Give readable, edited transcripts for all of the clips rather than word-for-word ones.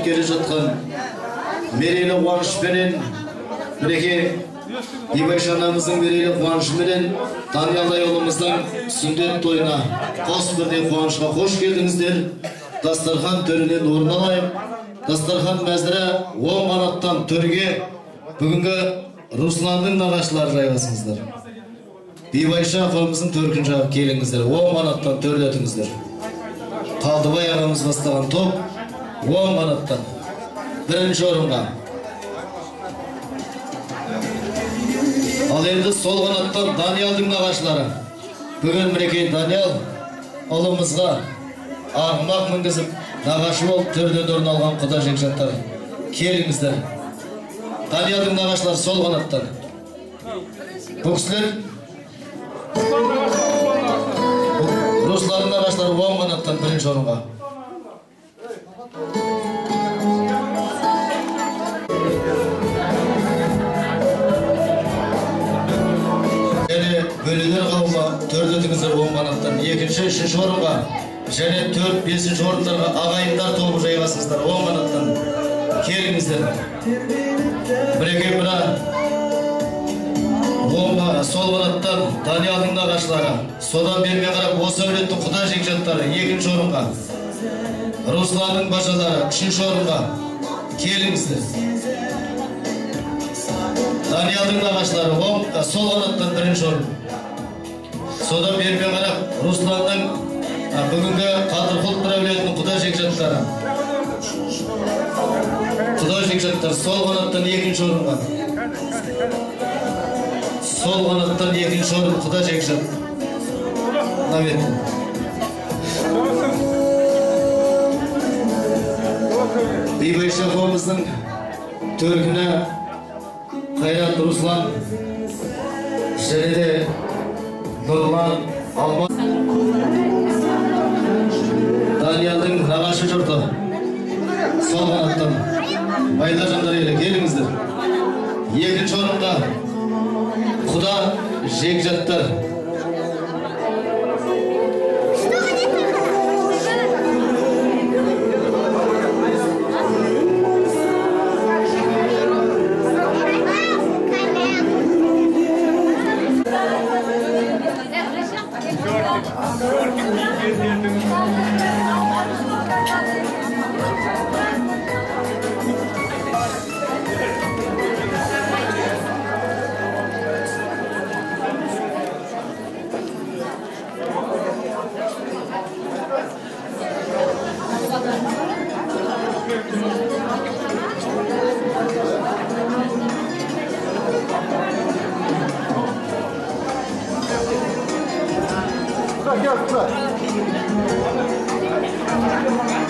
Geri жатқан мерейлі қуанышпенен мінеке Бибайша анамыздың мерейлі қуанышыменен Даниялай ұлымыздың сүндет тойына қос бірдей қуанышқа қош келдіңіздер. Дастархан төрінен орын алайық. Дастархан мәзірі 10 манаттан төрге бүгінгі Русландың нағашылары жайғасыңыздар. Бибайша апамыздың төркін жағып келіңіздер. 10 манаттан төрлетіңіздер. Қалдыбай ағамыз бастаған топ 10 манаттан бірінші орынға. Ал енді сол қанаттан Даниялдың нағашылары. Бүгін мінекей Даниял ұлымызға арғымақ мінгізіп, нағашы болып төрден орын алған құда жекжаттар. Келіңіздер. Даниялдың нағашылары сол қанаттан. Бұл кісілер Руслардың нағашылары 10 қанаттан бірінші орынға. Бөлелер қауымы төрдетіңіздер 10 қанаттан екінші, үшінші орынға және 4-5 орындарға ағайындар тобы жайғасыңыздар 10 қанаттан келіңіздер. Бірекей бұра 10 сол қанаттан Даниялдың нағашылары, содан бермен қарап осы әулеттің құда жекжаттары 2-ші орынға, Русланның башалары 3-ші орынға келіңіздер. Даниялдың нағашылары сол қанаттан 1-ші орын. Содан бермен қарап Русланның бүгінгі Қадырқұл бір әулетінің құда жекжаттары. Құда жекжаттар сол қанаттан 2-ші орынға. Сол қанаттан 2-ші орын құда жекжат. Наметті. Бибайша апамыздың төркіні Қайрат Руслан және де Нұрлан Алмат Даниялдың нағашы жұрты сол қанаттан байла жандар елі келіңіздер. 2-ші орынға құда жекжаттар.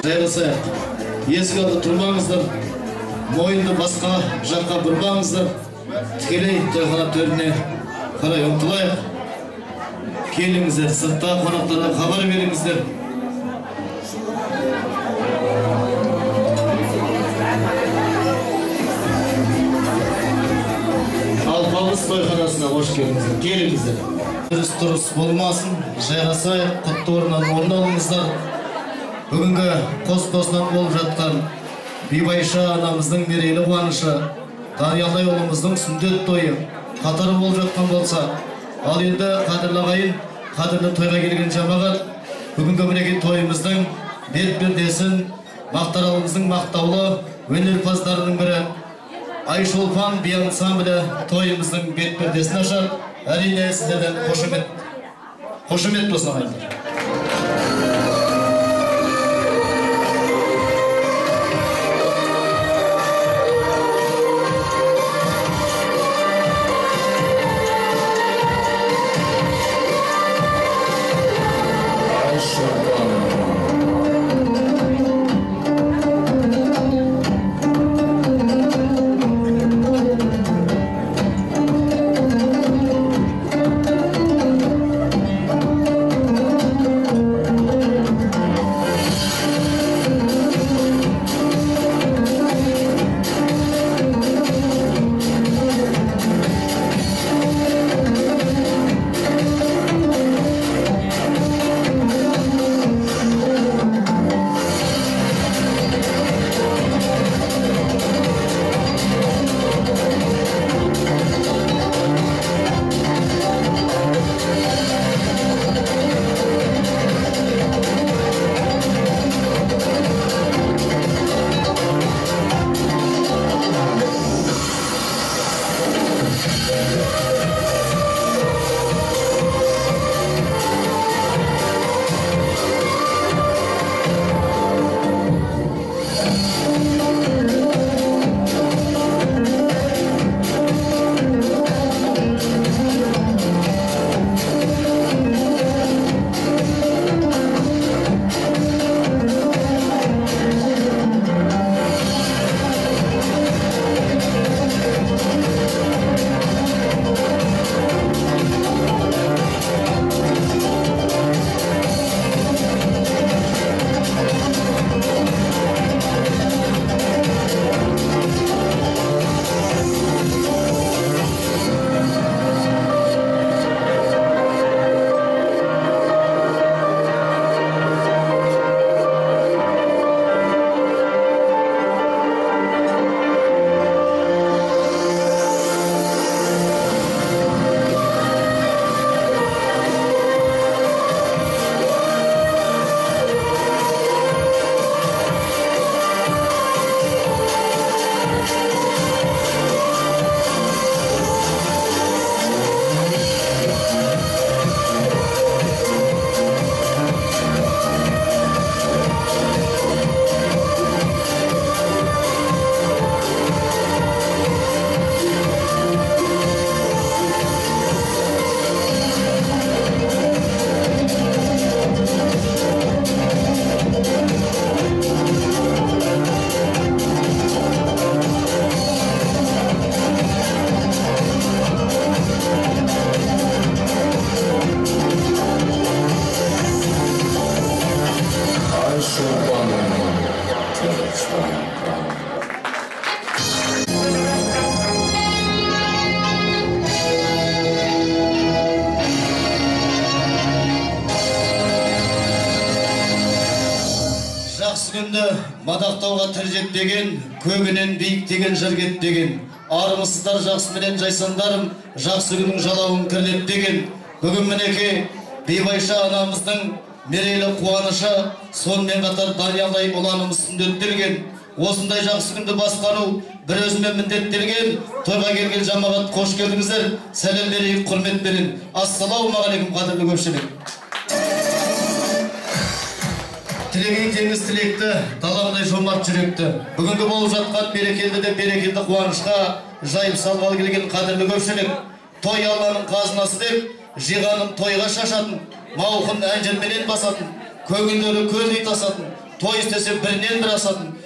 Жайғысы ескі алды тұрмаңыздар, мойынды басқа жаққа бұрмаңыздар, тікелей тойхана төріне қарай ұмтылайық. Келіңіздер, сыртта қонақтарға хабар беріңіздер. Алпамыс тойханасына қош келіңіздер. Келіңіздер. Дұрыс болмасын, жайғасайық, құтты орнынан орын алыңыздар. Бүгінгі қос-қосынан болып жатқан Бибайша анамыздың мерейлі қуанышы, Даниялай ұлымыздың сүндет тойы қатары болып жатқан болса, ал енді қадірлі ағайын, қадірлі тойға келген жамағат, бүгінгі мінекей тойымыздың бет-пердесін, мақтаралымыздың мақтаулы өнерпаздарының бірі Айшолпан би ансамблі тойымыздың бет-пердесін ашар. Әрине сіздерден қошемет Қошемет болсын ағайындар. Жақсы күнді мадақтауға тіл жетпеген, көбінен биіктеген жыр кетпеген. Армысыздар жақсы менен жайсаңдарым, жақсы күннің жалауын кірлетпеген. Бүгін мінеке Бейбайша анамыздың мерейлі қуанышы, сонымен қатар дариялай ұланымыз сүндеттелген. Осындай жақсы күнді басқару бір өзіме міндеттелген. Тойға келген жамағат қош келдіңіздер. Сәлем берейік, құрмет берin. Ассалаумағалейкум қадірлі көпшілік. Тілеген теңіз тілекті, далағыдай жомарт жүректі. Бүгінгі болып жатқан берекелді де берекелді қуанышқа жайып салғалы келген қадірлі көпшілік. Той Алланың қазынасы деп, жиғанын тойға шашатын, мауқын әнжірменен басатын, көңілдері көздей тасатын, той істесе бірінен бір асатын.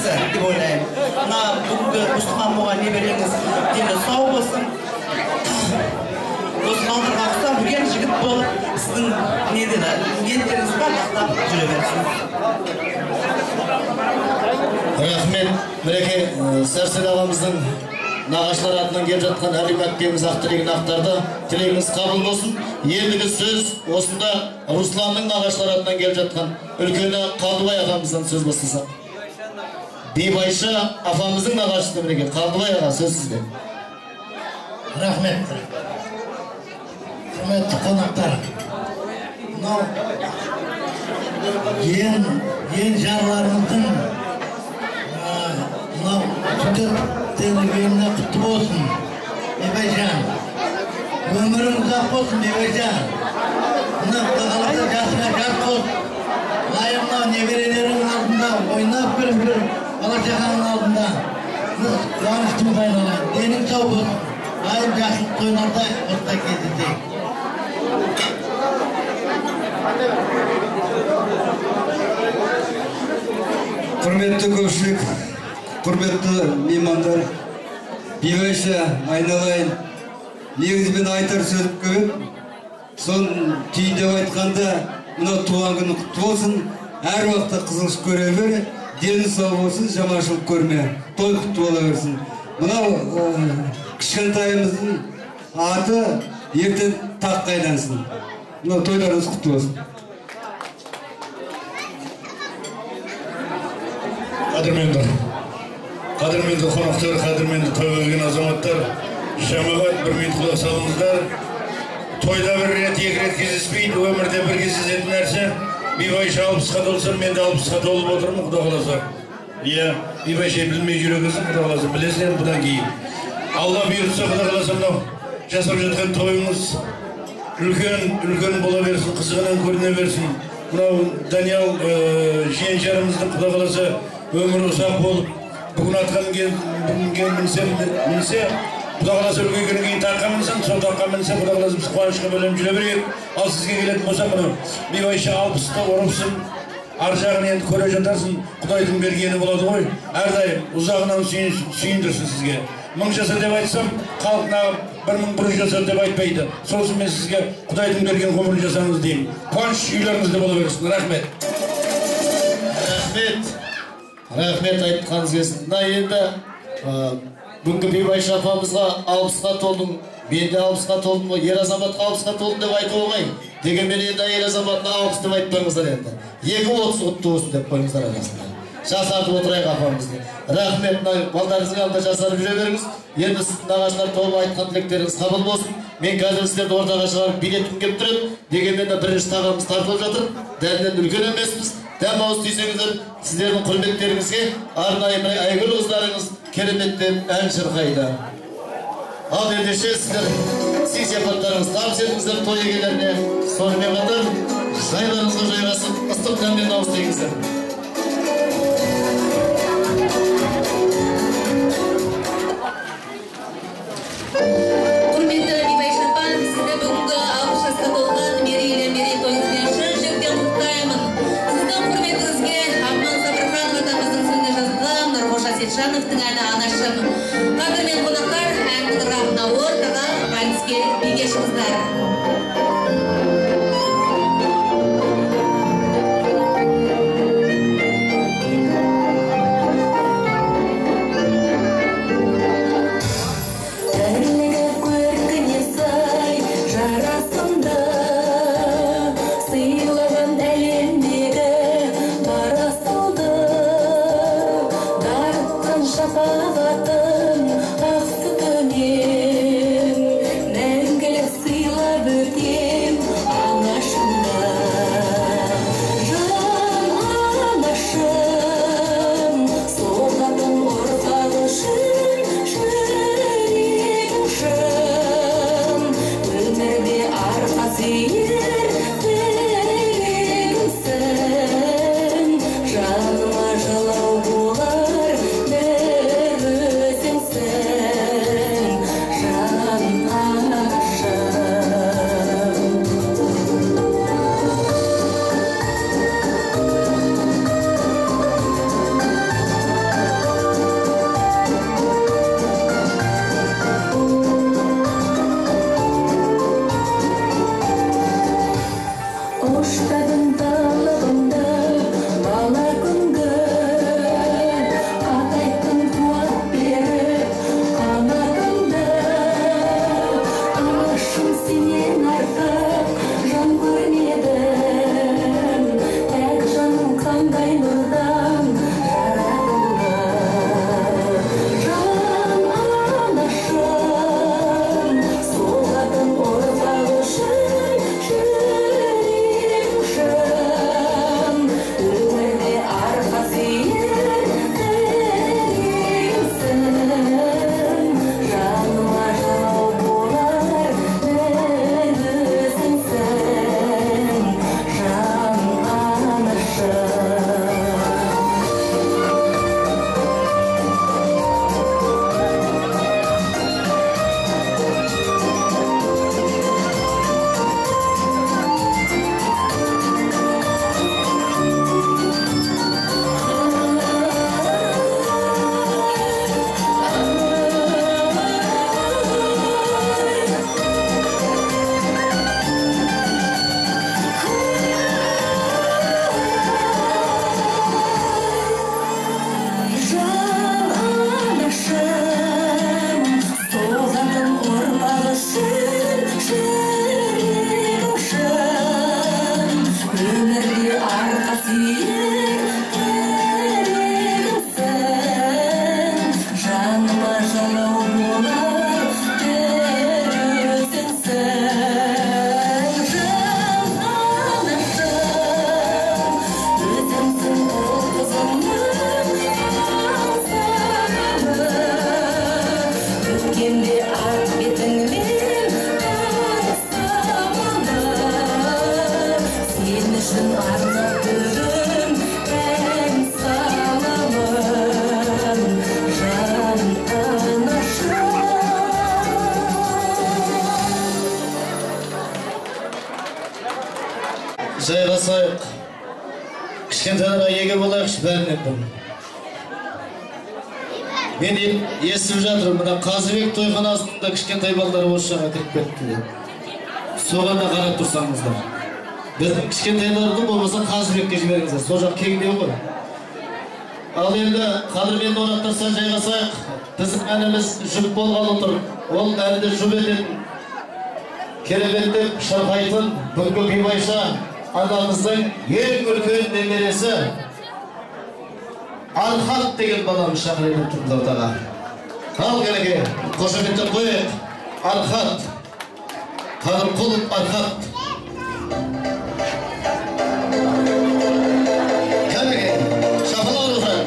жақсы деп ойлаймын. Мына бүгінгі Мұстахан болған небереңіз дені сау болсын. Осы балдарға ұқсап үлкен жігіт болып, сіздің ниеттеріңіз барлықтап жүре берсін. Рахмет, Мінеке, Сәрсен ағамыздың нағашылар атынан келіп жатқан Әлім әпкеміз ақ тілегін ақтарды. Тілегіңіз қабыл болсын. Ендігі сөз осында Русланның нағашылар атынан келіп жатқан үлкені Қалдыбай ағамыздан сөз бастасақ. Бибайша апамыздың нағашысы Мінеке, Қалдыбай аға сөз сізде. Рахмет. Құрметті қонақтар. Мынау ең жарларымыздың мынау сүтет денігеніне құтты болсын, Бибайжан. Өмірің ұзақ болсын, Бибайжан. Мына Құдағалада жасыңа жас болсын. Лайым мынау неберелерінің алдында ойнап жүріп бала-шағаның алдында қуаныштымыз айналайын. Денің сау болсын. Айым жақсылық тойларда осылай кездесейік. Құрметті көпшілік, құрметті меймандар, Бибайша айналайын. Негізбен айтар сөз көп. Соның түйіндеп айтқанда, мына туған күні құтты болсын, әр уақытта қызғыш көре бер, дені сау болсын, жаманшылық көрме, той құтты бола берсін. Мынау кішкентайымыздың аты ертең таққа айналсын. Мынау тойларыңыз құтты болсын. Қадірменді қонақтар, қадірменді тойға келген азаматтар, жамағат бір минут құлақ салыңыздар. Тойда бір рет, екі рет кездеспейді, өмірде бір кездесетін нәрсе. Бибайша 60-қа толса, мен де 60-қа толып отырмын, Құда қаласа. Иә, Бибайша білмей жүрегізім, Құда қаласа, білесен бұдан кейін. Алла бұйыртса, Құда қаласа, мынау жасап жатқан тойыңыз үлкен бола берсін, қызығынан көріне берсін. Мынау Даниял жиен жарымыздың Құда қаласа өмірі ұзақ болып, бүгін атқан мінсе, Құда қаласа үлкейгеннен кейін таққа мінсін, сол таққа мінсе, Құда қаласа біз қуанышқа бөлем жүре берейік. Ал сізге келетін болса, мынау Бибайша 60-та орыпсың, ар жағын енді көре жатарсың, Құдайдың бергені болады ғой. Әрдайым ұзағынан сүйіндірсін сізге. 1000 жаса деп айтсам, халқына 1100 жаса деп айтпайды. Сосын мен сізге Құдайдың берген ғұмыр жасаңыз деймін. Қуаныш үйлеріңізде бола берсін. Рахмет. Рахмет айтқаныңыз келсін. Мына енді бүгінгі Бибайша апамызға 60-қа толдым, мен де 60-қа толдым ғой, ер азаматқа 60-қа толдым деп айту оңай. Дегенмен енді әйел азаматына 60 деп айтпаңыздар енді. 2-30 құтты болсын деп қойыңыздар арасында. Жасартып отырайық апамызды. Рахмет, балдарыңыздың алдында жасарып жүре беріңіз. Енді сіздің нағашылар тобы айтқан тілектеріңіз қабыл болсын. Мен қазір сіздерді ортаға шығарып билетім келіп тұрады. Дегенмен де бірінші тағамыз тартылып жатыр. Дәлінен үлкен емеспіз. Дәм ауыз түйсеңіздер, сіздердің құрметтеріңізге арнайы әйгілі қыздарыңыз кереметтен ән шырқайды. Ал ендеше сіздер сый-сияпаттарыңыз табыс етіңіздер той егелеріне. Сонымен қатар жайларыңызға жайғасып, ыстық дәммен ауыз тигіңіздер. Құрметті Бибайша апа, сізді бүгінгі 60 жасқа толған мерейтойыңызбен шын жүректен құттықтаймын. Сіздің құрметіңізге Аман Сабырхан атамыздың сөзіне жазылған Нұрғош Асетжановтың әні анашым. Қадірмен қонақтар, ән құдырағына ортаға вальске биге шығыздар. жайғасайық. Кішкентайларға еге болайықшы бәрінен. Мен естіп жатырмын, мына Қазыбек тойханасында кішкентай балдар осы жаққа кіріп кетті. Соған да қарап тұрсаңыздар. Біздің кішкентайларды болмаса Қазыбекке жіберіңіздер. Сол жақ кеңдеу ғой. Ал енді қадірменді қонақтар жайғасайық. Біздің әніміз жүк болғалы тұр. Ол әнді жұп ететін, кереметтеп шырқайтын бүгінгі Бибайша анамыздың ең үлкен немересі Архат деген баламыз шақырып тұрды ортаға. Ал келеге, қошеметтеп қойып, Архат, Қадырқұлов Архат. Келеге, шапалар ұзақ.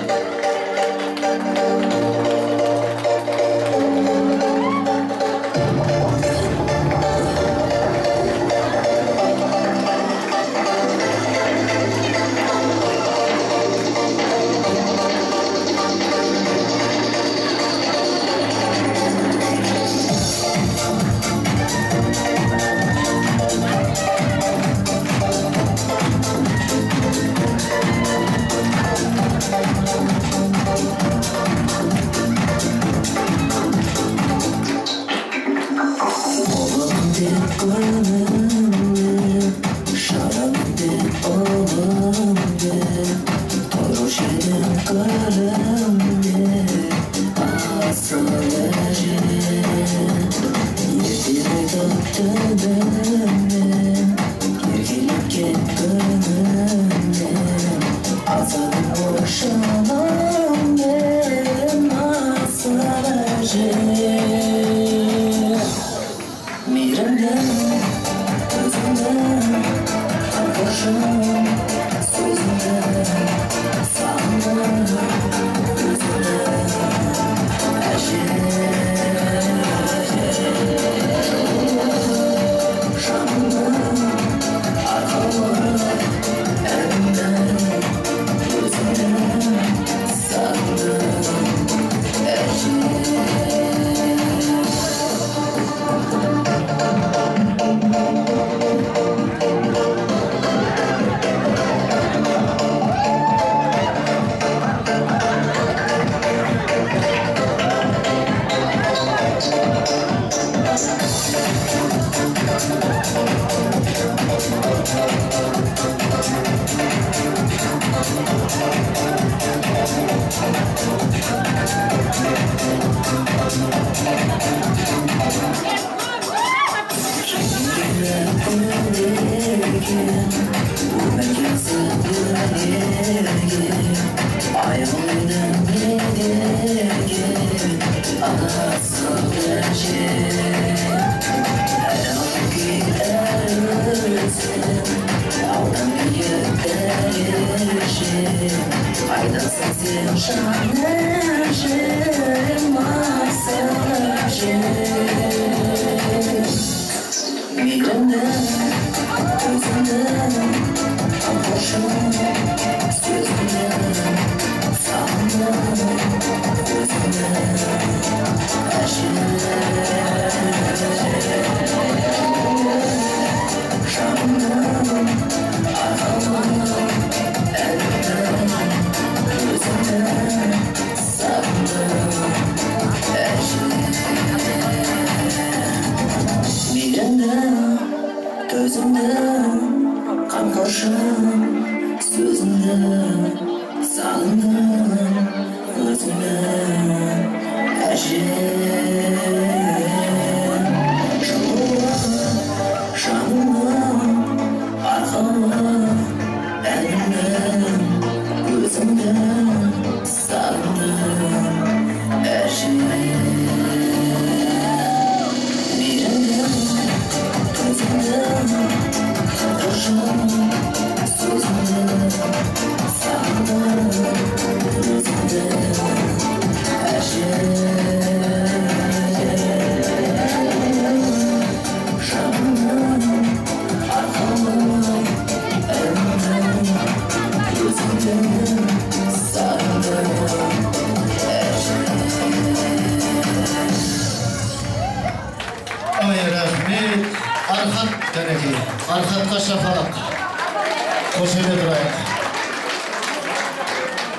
Koşuyla durayıq.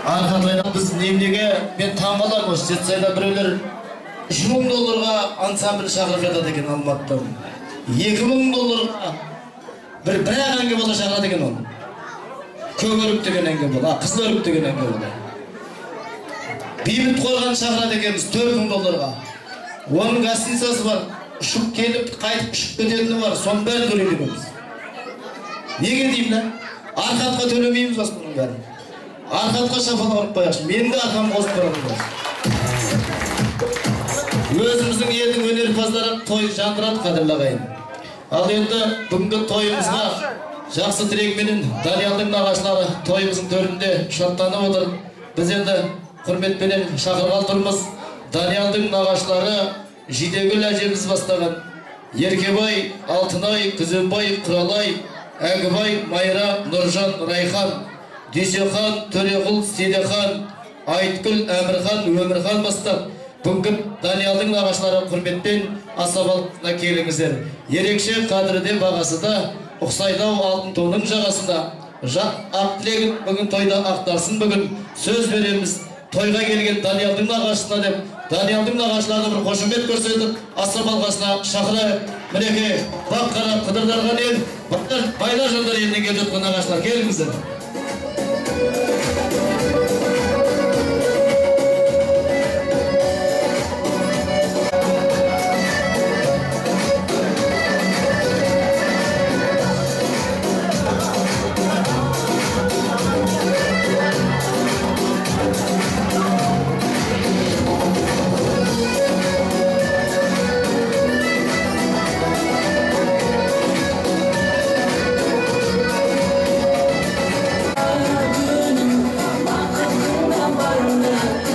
Arkadayla biz nemlege ben tağmalarım oş. Jetsayda bireler $3,000 ansambl şağırıp jatады eken Алматыдан. $2,000 bir әнге бола шағырады екен ол. Көңіріп деген әнге бола, Қызылөріп деген әнге бола. Бейбіт қорған шағырады екенбіз $4,000. Оның гостиницасы бар, ұшып келіп, қайтып ұшып кететіні бар, соның бәрін төлейді екенбіз. Неге деймін да? Арқатқа төлемейміз осы бұның бәрін. Арқатқа шапан ұрып қояқшы, мен де арқам қосып барамын. Өзіміздің елдің өнерпаздары той жандырады, қадірлі ағайын. Ал енді бүгінгі тойымызға жақсы тілегіменен Даниялдың нағашылары тойымыздың төрінде шаттанып отыр. Біз енді құрметпенен шақырған тұрмыз. Даниялдың нағашылары Жидегүл әжеміз бастаған Еркебай, Алтынай, Күзембай, Құралай, Әгібай, Майра, Нұржан, Райхан, Дүйсехан, Төреғұл, Седехан, Айтгүл, Әмірхан, Өмірхан бастап бүгін Даниялдың нағашылары құрметпен асабалына келіңіздер. Ерекше қадірде бағасыда ұқсайдау алтын тонның жағасында ақ тілегін бүгін тойда ақтарсын. Бүгін сөз береміз тойға келген Даниялдың нағашысына деп. Даниялдың нағашыларына бір қошемет көрсетіп асабалғасына шақырайық. Мінеке бақ қарап қыдырдарға ел байлар жандар елінен келіп жатқан нағашылар, келіңіздер.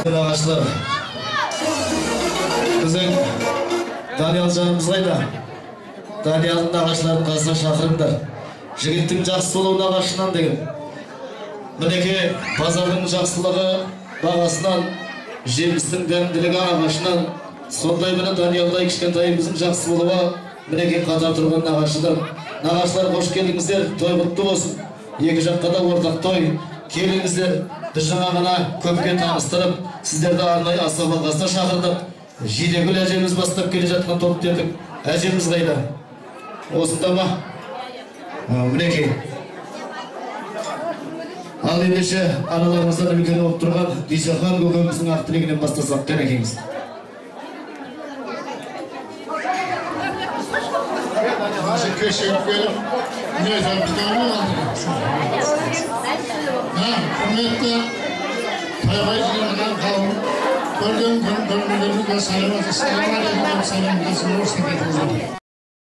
Nağaçlar, bizim Daniyal canımız қайда? Daniyal'ın nağaçların қасына шақырыңдар. Жігіттің жақсы болу нағашынан деген. Мінеке базардың жақсылығы бағасынан, жемістің дәмділігі ағашынан, сондай мені Даниялдай кішкентайымыздың жақсы болуға мінеке қатар тұрған нағашыдар. Нағашылар қош келіңіздер, той құтты болсын. Екі жаққа да ортақ той. Келіңіздер, біз жаңа ғана көпке таныстырып, сіздерді арнайы асабалғасына шақырдық. Жидегүл әжеміз бастап келе жатқан топ дедік. Әжеміз қайда? Осында ма? Мінеке. Ал ендеше араларымыздан үлкен болып тұрған Дүйсехан көкеміздің ақ тілегінен бастасақ кәнекеңіз. Köşeye gelip neyden tutamı aldınız? Hürmetli Tayyip'den kavim bölgen gönüllülüğü ve sayılmazı selamlar aleyküm selam.